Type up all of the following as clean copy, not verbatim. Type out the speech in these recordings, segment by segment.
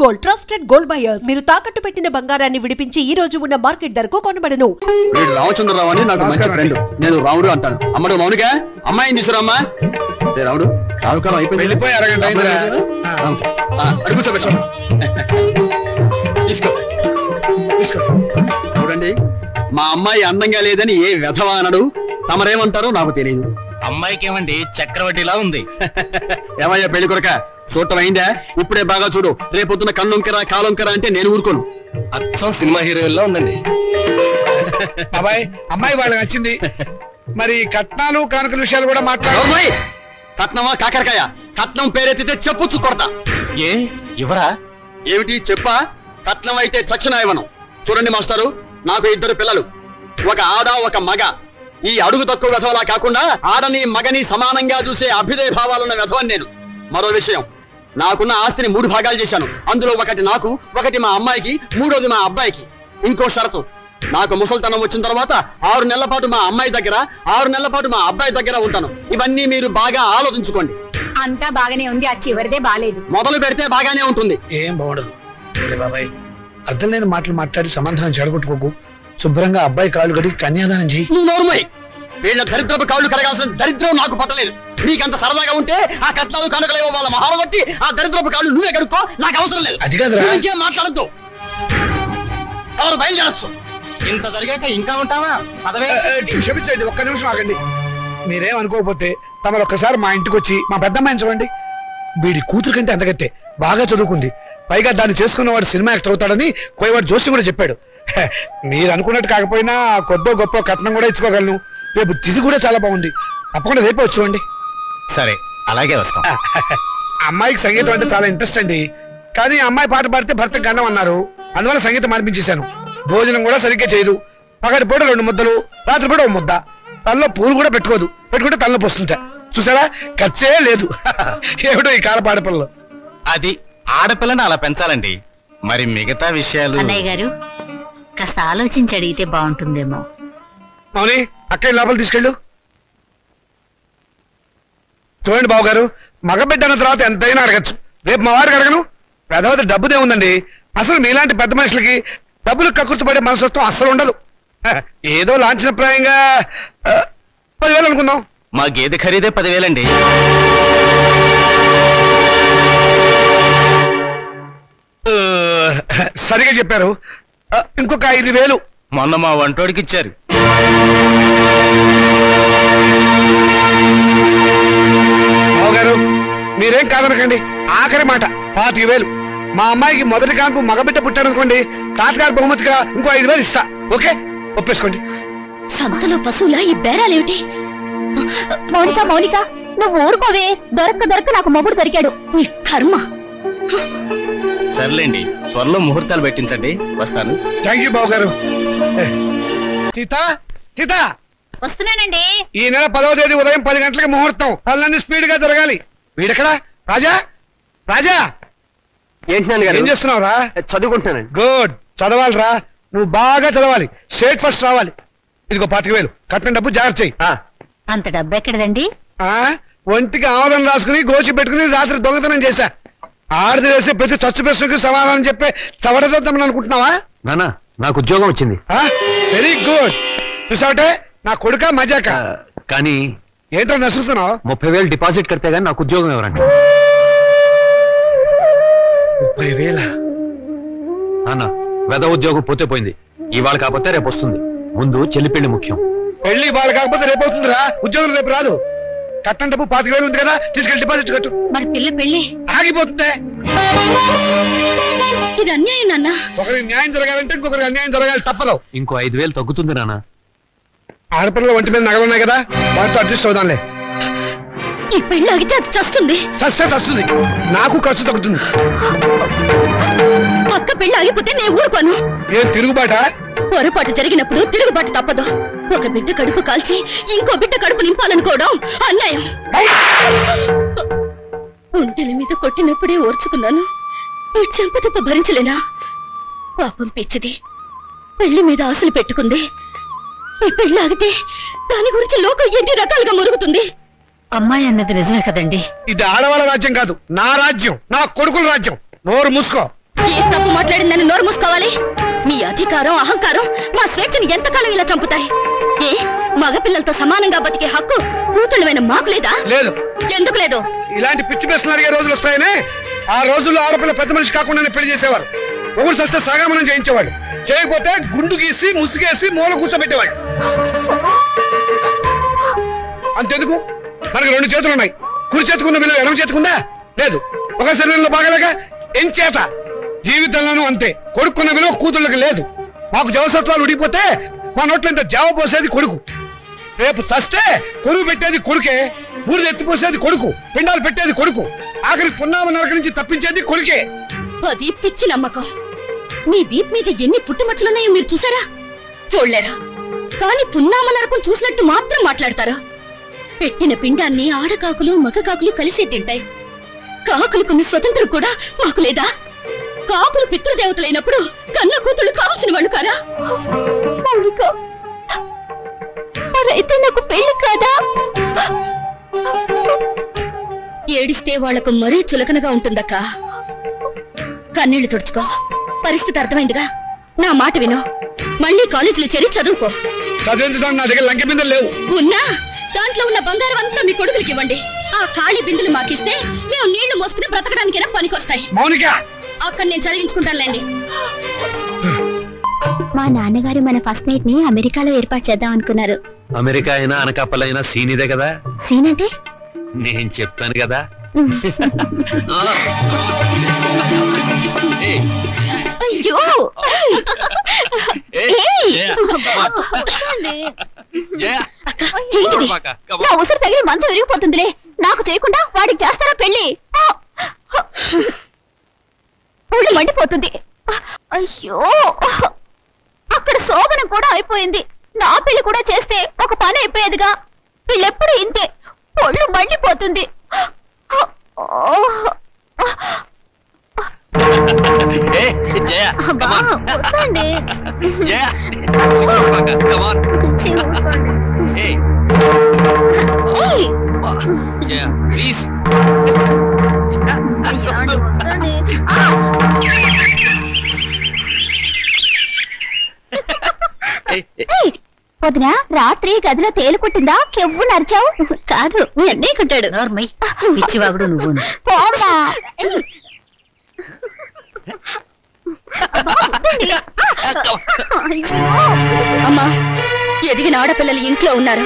Gold trusted gold buyers. మీరు తాకట్టు పెట్టిన బంగారాన్ని విడిపించి ఈ రోజు ఉన్న మార్కెట్ ధరకు కొనబడను. వీడు రామచంద్రరావు అని నాకు మంచి ఫ్రెండ్. నేను రాముడు అంటాను. అమ్మడు మౌనిక అమ్మాయిని తీసుకురామ్మా. రాముడు రావుకాలం అయిపోయింది, వెళ్ళిపోయి అరగంట అయిందిరా. అడుగుతా తీసుకో తీసుకో. చూడండి, మా అమ్మాయి అందంగా లేదని ఏ వెధవా అనడు. తమరేమంటారో నాకు తెలియదు. అమ్మాయికి ఏమండి చక్రవడ్డీలా ఉంది. ఏమయ్యా పెళ్లి కొరక, చూడటం అయిందా? ఇప్పుడే బాగా చూడు. రేపొద్దున కన్నుంకరా కాలొంకరా అంటే నేను ఊరుకోను. అచ్చం సినిమా హీరోయిన్లా ఉందండి. అబ్బాయి అమ్మాయి వాళ్ళకి నచ్చింది. మరి కట్నాలు కానుకల విషయాలు కూడా మాట్లాడు. కట్నమా కాకరకాయ? కట్నం పేరెత్తితే చెప్పొచ్చు కొడతా. ఏ ఇవరా? ఏమిటి చెప్పా? కట్నం అయితే చచ్చిన ఇవ్వను. చూడండి మాస్టారు, నాకు 2 పిల్లలు, ఒక ఆడ ఒక మగ. ఈ అడుగు తక్కువ వెధవలా కాకుండా ఆడని మగని సమానంగా చూసే అభ్యుదయ భావాలున్న వెధవని నేను. మరో విషయం, నాకున్న ఆస్తిని 3 భాగాలు చేశాను. అందులో ఒకటి నాకు, ఒకటి మా అమ్మాయికి, 3వది మా అబ్బాయికి. ఇంకో షరతు, నాకు ముసల్తనం వచ్చిన తర్వాత 6 నెలల పాటు మా అమ్మాయి దగ్గర, 6 నెలల పాటు మా అబ్బాయి దగ్గర ఉంటాను. ఇవన్నీ మీరు బాగా ఆలోచించుకోండి. అంతా బాగానే ఉంది, ఆ చివరిదే బాలేదు. మొదలు పెడితే బాగానే ఉంటుంది. ఏం బాగుండదు బాబాయ్. అర్థం లేని మాటలు మాట్లాడి సమాధానం చెడగొట్టుకోకు. శుభ్రంగా అబ్బాయి కాళ్ళు కడిగి కన్యాదానం చేయి. నువ్వు నోరుమోయ్. వీళ్ళ దరిద్రపు కాళ్ళు కడగాల్సిన దరిద్రం నాకు పట్టలేదు. నీకంత సరదాగా ఉంటే ఆ కట్నాలు కానుకలేవో వాళ్ళ మహాలు కొట్టి ఆ దరిద్రపు కాళ్ళు నువ్వే కడుక్కో, నాకు అవసరం లేదు. అది కాదురా, ఇంకేం మాట్లాడద్దు. ఎవరు బయలుదేరచ్చు. ఇంత జరిగాక ఇంకా ఉంటావా? పదవే. క్షమించండి, ఒక్క నిమిషం ఆగండి. మీరేం అనుకోకపోతే తమరు ఒక్కసారి మా ఇంటికి వచ్చి మా పెద్దమ్మాయిని చూడండి. వీడి కూతురు కంటే అంతగత్తే, బాగా చదువుకుంది. పైగా దాన్ని చేసుకున్నవాడు సినిమా యాక్టర్ అవుతాడని కోయవాడు జోషి కూడా చెప్పాడు. మీరు అనుకున్నట్టు కాకపోయినా కొద్దో గొప్ప కట్నం కూడా ఇచ్చుకోగలను. రేపు తిథి కూడా చాలా బాగుంది. తప్పకుండా రేపే వచ్చుకోండి. సరే, అలాగే వస్తాం. అమ్మాయికి సంగీతం అంటే చాలా ఇంట్రెస్ట్ అండి. కానీ అమ్మాయి పాట పాడితే భర్త గండం అన్నారు. అందువల్ల సంగీతం అనిపించేశాను. భోజనం కూడా సరిగ్గా చేయదు. పగటి పూట 2 ముద్దలు, రాత్రి పూట 1 ముద్ద. తనలో పూలు కూడా పెట్టుకోదు. పెట్టుకుంటే తనలో పోస్తుంటా. చూసారా, ఖర్చే లేదు. ఏమిటో ఈ కాల పాడపిల్లలు. అది ఆడపిల్లని అలా పెంచాలండి. మరి మిగతా విషయాలు అన్నయ్య గారు కాస్త ఆలోచించి అడిగితే బాగుంటుందేమో. అవుని అక్కయ్య లోపల తీసుకెళ్ళు. చూడండి బాబు గారు, మగబిడ్డ అన్న తర్వాత ఎంతైనా అడగచ్చు. రేపు మా వారికి అడగను. పెద్దవది డబ్బుదే ఉందండి. అసలు మీలాంటి పెద్ద మనుషులకి డబ్బులు కక్కుర్తిపడే మనసత్వం అస్సలు ఉండదు. ఏదో లాంఛనప్రాయంగా 10,000 అనుకుందాం. మా గేదె ఖరీదే 10,000 అండి. సరిగా చెప్పారు. ఇంకొక 5,000 మొన్న మా వంటోడికి ఇచ్చారు. బావగారు మీరేం కాదనకండి. ఆఖరి మాట 25,000. మా అమ్మాయికి మొదటి కాన్పు మగబిడ్డ పుట్టారనుకోండి, తాతగారు బహుమతిగా ఇంకో 5,000 ఇస్తా. ఓకే, ఒప్పేసుకోండి. సంతలో పశువులా ఈ బేరాలేమిటి? మౌనిక నువ్వు ఊరుకోవే. దొరక్క నాకు మొగుడు దొరికాడు. నీ కర్మ. సర్లేండి, త్వరలో ముహూర్తాలు పెట్టించండి. వస్తాను. థ్యాంక్ యూ బావగారు. సీత వస్తున్నానండి. ఈ నెల 10వ తేదీ ఉదయం 10 గంటలకి ముహూర్తం. పనులన్నీ స్పీడ్ గా జరగాలి. వీడెక్కడా? రాజా రాజా ఏం చేస్తున్నావురా? చదువుకుంటున్నానండి. గుడ్, చదవాలిరా. నువ్వు బాగా చదవాలి. స్టేట్ ఫస్ట్ రావాలి. ఇదిగో 25,000 కట్టిన డబ్బు జాగ్రత్త చెయ్యి. అంత డబ్బు ఎక్కడదండి? ఒంటికి ఆవదం రాసుకుని గోచి పెట్టుకుని రాత్రి దొంగతనం చేశా. ఆడది వేసే ప్రతి చచ్చు ప్రశ్నకి సమాధానం చెప్పే చవడదొద్దామని అనుకుంటున్నావా? నానా, నాకు ఉద్యోగం వచ్చింది. Very good. చూసావటే నా కొడుక మజాక. కానీ ఏంటో నసుకుతున్నావు? 30,000 డిపాజిట్ కడితే గానీ నాకు ఉద్యోగం ఎవరండి? 30,000? నాన్న, వెద ఉద్యోగం పోతే పోయింది. ఇవాళ కాకపోతే రేపు వస్తుంది. ముందు చెల్లి పెళ్లి ముఖ్యం. పెళ్లి వాళ్ళు కాకపోతే రేపు అవుతుందిరా. ఉద్యోగం రేపు రాదు. కట్టం డబ్బు 25,000 ఉంది కదా, తీసుకెళ్లి డిపాజిట్ కట్టు. మరి పెళ్లి ఆగిపోతుంది. ఇది అన్యాయం నాన్న. ఒకరికి న్యాయం జరగాలంటే ఇంకొకరికి అన్యాయం జరగాలి. తప్పదు. ఇంకో 5,000 తగ్గుతుంది నాన్న. ఆడపిల్లల ఒంటి మీద నగలున్నాయి కదా, వాటితో అడ్జస్ట్ అవుదాంలే. ఈ పెళ్లి ఆగితే అది చస్తుంది. చస్తే చస్తుంది. నాకు ఖర్చు తగ్గుతుంది. అక్క పెళ్లి ఆగిపోతే నేను ఊరుకోను. ఏం తిరుగుబాట? పొరపాటు జరిగినప్పుడు తిరుగుబాటు తప్పదు. ఒక బిడ్డ కడుపు కాల్చి ఇంకో బిడ్డ కడుపు నింపాలనుకోవడం అన్యాయం. ఒంటెల మీద కొట్టినప్పుడే ఓర్చుకున్నాను. ఈ చెంపదెబ్బ భరించలేనా? పాపం పిచ్చిది. పెళ్లి మీద ఆశలు పెట్టుకుంది. ఈ పెళ్లి ఆగితే దాని గురించి లోకం ఎన్ని రకాలుగా మురుగుతుంది. అమ్మాయి అన్నది నిజమే కదండి. ఇది ఆడవాళ్ళ రాజ్యం కాదు, నా రాజ్యం, నా కొడుకుల రాజ్యం. నోరు మూసుకో. తప్పు మాట్లాడిందని నోరు మూసుకోవాలి? మీ అధికారం అహంకారం మా స్వేచ్ఛను ఎంతకాలం ఇలా చంపుతాయి? ఏ మగపిల్లలతో సమానంగా బతికే హక్కు కూతుళ్ళమైన మాకు లేదా? లేదు. ఎందుకు లేదు? ఇలాంటి పిచ్చి ప్రశ్నలు అడిగే రోజులు వస్తాయనే ఆ రోజుల్లో ఆడపిల్ల పెద్ద మనిషి కాకుండానే పెళ్లి చేసేవారు. ఒకరు సస్తే సగామనం చేయించేవాడు, చేయకపోతే గుండు గీసి ముసుగేసి మూల కూర్చోబెట్టేవాడు. అంతెందుకు, మనకి 2 చేతులు ఉన్నాయి. కుడి చేతుకున్న విలువ ఎడమ చేతుకుందా? లేదు. ఒక శరీరంలో బాగలేక ఎంచేత జీవితంలోనూ అంతే. కొడుకున్న విలువ కూతుళ్ళకి లేదు. మాకు జవసత్వాలు ఉడిపోతే మా నోట్లో ఇంత జావ పోసేది కొడుకు. రేపు చస్తే కొరువు పెట్టేది కొడుకే, బూడిద ఎత్తిపోసేది కొడుకు, పిండాలు పెట్టేది కొడుకు, ఆఖరికి పున్నామ నరక నుంచి తప్పించేది కొడుకే. అది పిచ్చి నమ్మకం. మీ వీప్ మీద ఎన్ని పుట్టుమచ్చలున్నాయో మీరు చూసారా? చూడలేరా? కానీ పున్నామ నరకం చూసినట్టు మాత్రం మాట్లాడతారా? పెట్టిన పిండాన్ని ఆడకాకులు మగ కాకులు కలిసి తింటాయి. కాకులుకున్న స్వతంత్రం కూడా మాకు లేదా? కాకులు పితృదేవతలైనప్పుడు కన్న కూతుళ్ళు కావాల్సిన వాళ్ళు కారా? మరైతే నాకు పెళ్లి కాదా? ఏడిస్తే వాళ్లకు మరీ చులకనగా ఉంటుందక్క. కన్నీళ్లు తుడుచుకో. పరిస్థితి అర్థమైందిగా. నా మాట విను. మళ్ళీ కాలేజీలో చేరి చదువుకో. చదివించడానికి నా దగ్గర లంకె బిందెలు లేవు. ఉన్నా దాంట్లో ఉన్న బంగారం అంతా మీ కొడుకులకి ఇవ్వండి. ఆ ఖాళీ బిందులు మాకిస్తే మేము నీళ్లు మోసుకుని బ్రతకడానికైనా పనికొస్తాయి. మౌనిక, అక్కడ నేను చదివించుకుంటానులేండి. మా నాన్నగారు మన ఫస్ట్ నైట్ ని అమెరికాలో ఏర్పాటు చేద్దాం అనుకున్నారు. అమెరికా అయినా అనకాపల్లి అయినా సీనిదే కదా. సీన్ అంటే నేను చెప్తాను కదా. అయ్యో నా ఉసురు తగిలి మంచం విరిగిపోతుందిలే. నాకు చేయకుండా వాడికి చేస్తారా పెళ్లి? ఒళ్ళు మండిపోతుంది. అయ్యో, అక్కడ శోభనం కూడా అయిపోయింది. నా పెళ్లి కూడా చేస్తే ఒక పని అయిపోయేదిగా. వీళ్ళెప్పుడు ఇంతే, ఒళ్ళు మండిపోతుంది. వదినా, రాత్రి గదిలో తేలు కుట్టిందా? కెవ్వు నరిచావు? కాదు, మీ అన్నయ్య కుట్టాడు. పిచ్చివాగుడు నువ్వు. అమ్మా, ఎదిగిన ఆడపిల్లలు ఇంట్లో ఉన్నారు.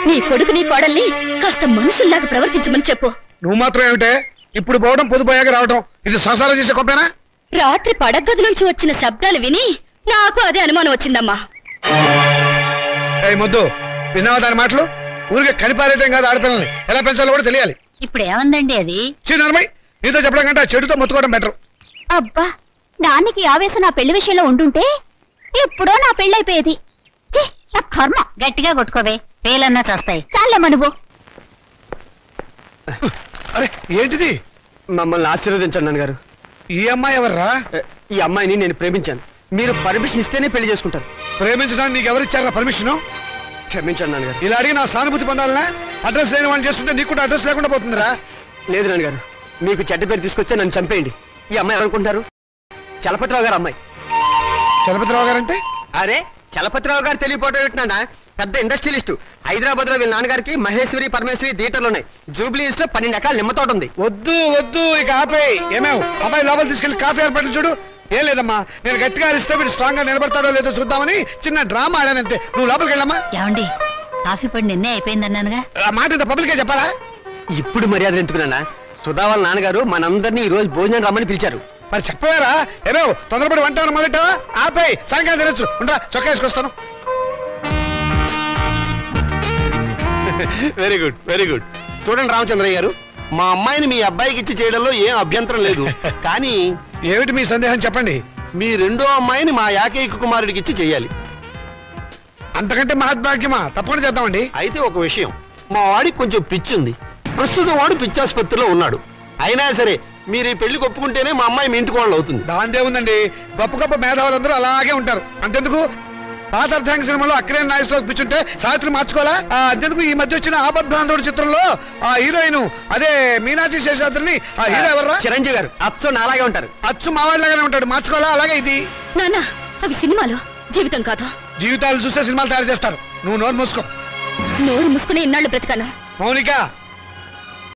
నీ కొడుకుని కోడల్ని కాస్త మనుషుల్లాగా ప్రవర్తించమని చెప్పు. నువ్వు మాత్రం ఏమిటే ఇప్పుడు పోవడం, పొదుపోయాక రావడం, ఇది సంసారం చేసే గొప్పేనా? రాత్రి పడగది నుంచి వచ్చిన శబ్దాలు విని నాకు అదే అనుమానం వచ్చిందమ్మా. మొద్దు, విన్నావా దాని మాటలు? ఊరికే కనిపారేయటం కాదు, ఆడపిల్లల్ని ఎలా పెంచాలో కూడా తెలియాలి. ఇప్పుడు ఏమందండి అది? చిన్నమ్మాయి, నీతో చెప్పడం కంటే చెడుతో మొత్తుకోవడం బెటర్. అబ్బా, నాన్నకి ఆవేశం నా పెళ్లి విషయంలో ఉండుంటే ఎప్పుడో నా పెళ్ళైపోయేది. నా కర్మ. గట్టిగా కొట్టుకోవే, పేలన్నా చేస్తాయి. చాలమ్మా నువ్వు. అరే ఏంటిది? మమ్మల్ని ఆశీర్వదించండి నాన్నగారు. ఈ అమ్మాయి ఎవర్రా? ఈ అమ్మాయిని నేను ప్రేమించాను. మీరు పర్మిషన్ ఇస్తేనే పెళ్లి చేసుకుంటాను. ప్రేమించడానికి నీకు ఎవరిచ్చారా పర్మిషన్? క్షమించండి నాన్నగారు. ఇలా అడిగి నా సానుభూతి పొందాలనా? అడ్రస్ లేని వాళ్ళు చేస్తుంటే నీకు కూడా అడ్రస్ లేకుండా పోతుందిరా. లేదు నాన్నగారు, మీకు చెడ్డ పేరు తీసుకొస్తే నన్ను చంపేయండి. ఈ అమ్మాయి ఎవరనుకుంటారు? చలపతిరావు గారు అమ్మాయి. చలపతిరావు గారు అంటే? అరే, చలపతిరావు గారు తెలియపోవటం ఏంటన్నా? పెద్ద ఇండస్ట్రియలిస్టు. హైదరాబాద్ లో వీళ్ళ నాన్నగారికి మహేశ్వరి పరమేశ్వరి థియేటర్లు ఉన్నాయి. జూబ్లీ హిల్స్ లో 12 ఎకరాల నిమ్మ తోట ఉంది. వద్దు వద్దు, ఇక ఆపేయి. ఏమేవ్ అబ్బాయి లోపల తీసుకెళ్లి కాఫీ ఏర్పాటు చూడు. ఏం లేదమ్మా, నేను గట్టిగా అరిస్తే మీరు స్ట్రాంగ్ గా నిలబడతాడో లేదో చూద్దామని చిన్న డ్రామా ఆడానంతే. నువ్వు లోపలికి వెళ్ళమ్మా. ఏమండి, కాఫీ పడి నిన్నే అయిపోయిందన్నానుగా. ఆ మాట ఇంత పబ్లిక్ గా చెప్పాలా? ఇప్పుడు మర్యాద ఎందుకున్నా? సుధా వాళ్ళ నాన్నగారు మనందరినీ ఈ రోజు భోజనం రమ్మని పిలిచారు. మరి చెప్పారా? ఏమో తొందరపడి వంట మొదలెట్టావా? ఆపేయి, సాయంకాలం తినొచ్చు. ఉంటా, చొక్కా వేసుకొస్తాను. Very good, very good. చూడండి రామచంద్రయ్య గారు, మా అమ్మాయిని మీ అబ్బాయికి ఇచ్చి చేయడంలో ఏం అభ్యంతరం లేదు. కానీ ఏమిటి మీ సందేహం చెప్పండి. మీ రెండో అమ్మాయిని మా ఏకైక కుమారుడికి ఇచ్చి చేయాలి. అంతకంటే మహద్భాగ్యమా? తప్పకుండా చేద్దామండి. అయితే ఒక విషయం, మా వాడికి కొంచెం పిచ్చి ఉంది. ప్రస్తుతం వాడు పిచ్చాసుపత్రిలో ఉన్నాడు. అయినా సరే మీరు ఈ పెళ్లి ఒప్పుకుంటేనే మా అమ్మాయి మీ ఇంటి కోడలు అవుతుంది. దాందే ఉందండి, గొప్ప గొప్ప మేధావులందరూ అలాగే ఉంటారు. అంతెందుకు పాత అర్థాంగ సినిమాలో అక్కినే నాయకులో పిచ్చుంటే సావిత్రి మార్చుకోవాలా? అంతేందుకు ఈ మధ్య వచ్చిన ఆపద్బాంధవుడు చిత్రంలో ఆ హీరోయిన్ అదే మీనాక్షి శేషాద్రిని ఆ హీరో ఎవర్రా? చిరంజీవి గారు. అచ్చు నాలాగే ఉంటారు. అచ్చు మావాడిలాగానే ఉంటాడు, మార్చుకోవాలా? అలాగే ఇది నాన్న అవి సినిమాలు, జీవితం కాదు. జీవితాలు చూస్తే సినిమాలు తయారు చేస్తారు. నువ్వు నోరు మూసుకో. నోరు మూసుకుని ఇన్నాళ్ళు బ్రతకాను. మౌనిక